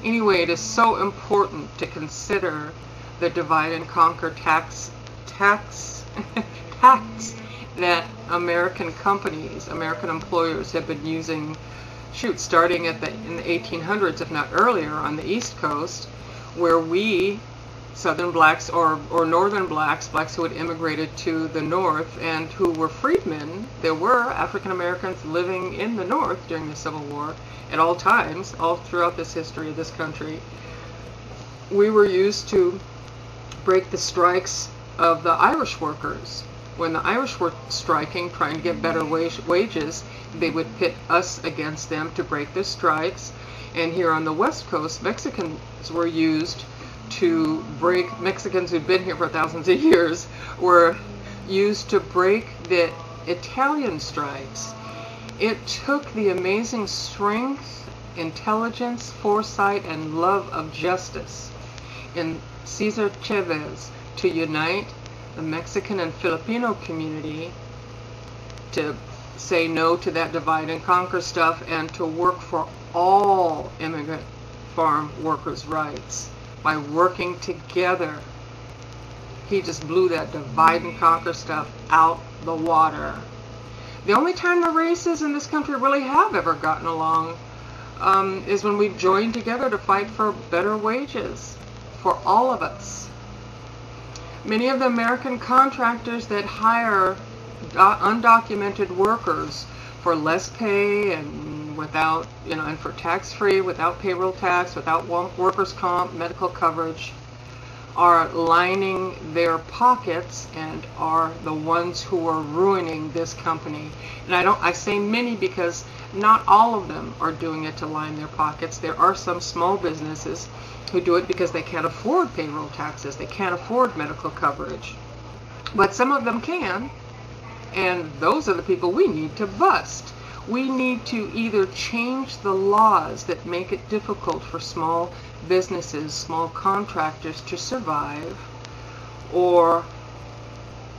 Anyway, it is so important to consider the divide and conquer tax tax that American companies, American employers have been using, starting in the 1800s, if not earlier, on the East Coast, where we, Southern blacks or Northern blacks who had immigrated to the North and who were freedmen. There were African Americans living in the North during the Civil War at all times, all throughout this history of this country. We were used to break the strikes of the Irish workers. When the Irish were striking, trying to get better wages, they would pit us against them to break their strikes. And here on the West Coast, Mexicans were used to break, Mexicans who'd been here for thousands of years were used to break the Italian strikes. It took the amazing strength, intelligence, foresight, and love of justice in Cesar Chavez to unite the Mexican and Filipino community, to say no to that divide and conquer stuff, and to work for all immigrant farm workers' rights by working together. He just blew that divide and conquer stuff out the water. The only time the races in this country really have ever gotten along is when we've joined together to fight for better wages for all of us. Many of the American contractors that hire undocumented workers for less pay and without, and for tax-free, without payroll tax, without workers' comp, medical coverage, are lining their pockets and are the ones who are ruining this company. And I say many because not all of them are doing it to line their pockets. There are some small businesses who do it because they can't afford payroll taxes, they can't afford medical coverage. But some of them can, and those are the people we need to bust. We need to either change the laws that make it difficult for small businesses, small contractors to survive, or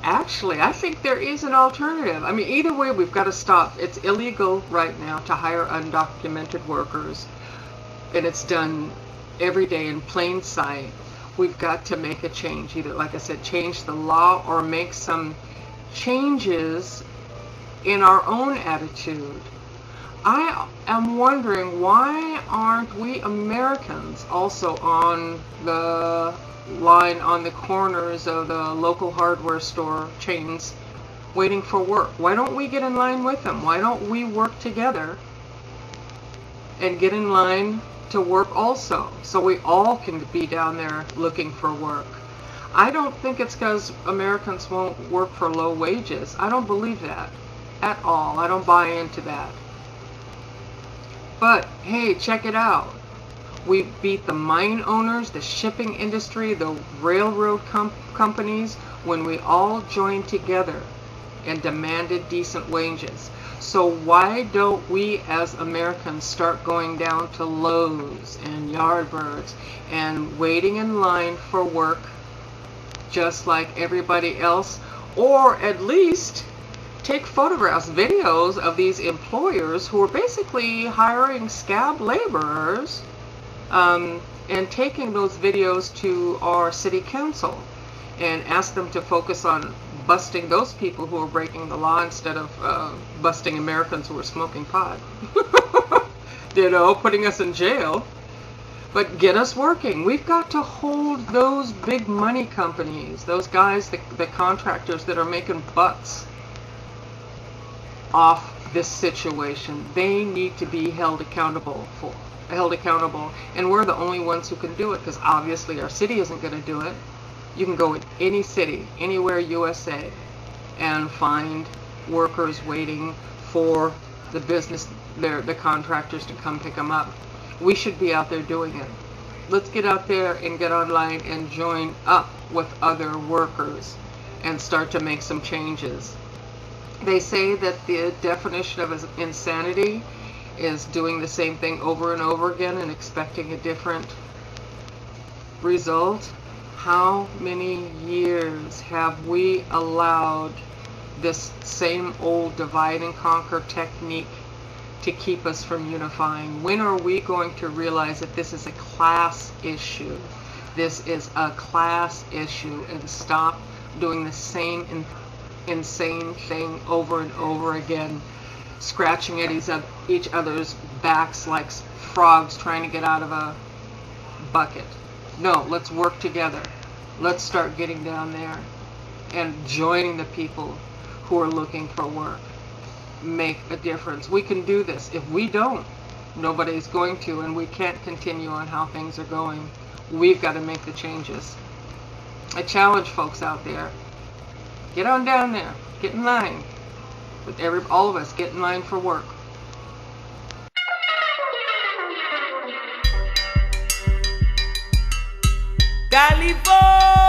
actually, I think there is an alternative. I mean, either way, we've got to stop. It's illegal right now to hire undocumented workers, and it's done every day in plain sight. We've got to make a change. Either, like I said, change the law or make some changes in our own attitude. I am wondering, why aren't we Americans also on the line on the corners of the local hardware store chains waiting for work? Why don't we get in line with them? Why don't we work together and get in line to work also, so we all can be down there looking for work? I don't think it's because Americans won't work for low wages. I don't believe that at all. I don't buy into that. But hey, check it out. We beat the mine owners, the shipping industry, the railroad companies when we all joined together and demanded decent wages. So why don't we as Americans start going down to Lowe's and Yardbirds and waiting in line for work just like everybody else, or at least take photographs, videos of these employers who are basically hiring scab laborers, and taking those videos to our city council and ask them to focus on busting those people who are breaking the law instead of busting Americans who are smoking pot. Putting us in jail. But get us working. We've got to hold those big money companies, those guys, the contractors that are making bucks off this situation. They need to be held accountable, and we're the only ones who can do it, because obviously our city isn't going to do it. You can go in any city, anywhere USA, and find workers waiting for the the contractors to come pick them up. We should be out there doing it. Let's get out there and get online and join up with other workers and start to make some changes. They say that the definition of insanity is doing the same thing over and over again and expecting a different result. How many years have we allowed this same old divide and conquer technique to keep us from unifying? When are we going to realize that this is a class issue? This is a class issue, and stop doing the same insane thing over and over again, scratching at each other's backs like frogs trying to get out of a bucket. No, let's work together. Let's start getting down there and joining the people who are looking for work. Make a difference. We can do this. If we don't, nobody's going to, and we can't continue on how things are going. We've got to make the changes. I challenge folks out there, get on down there, get in line. With all of us, get in line for work. California.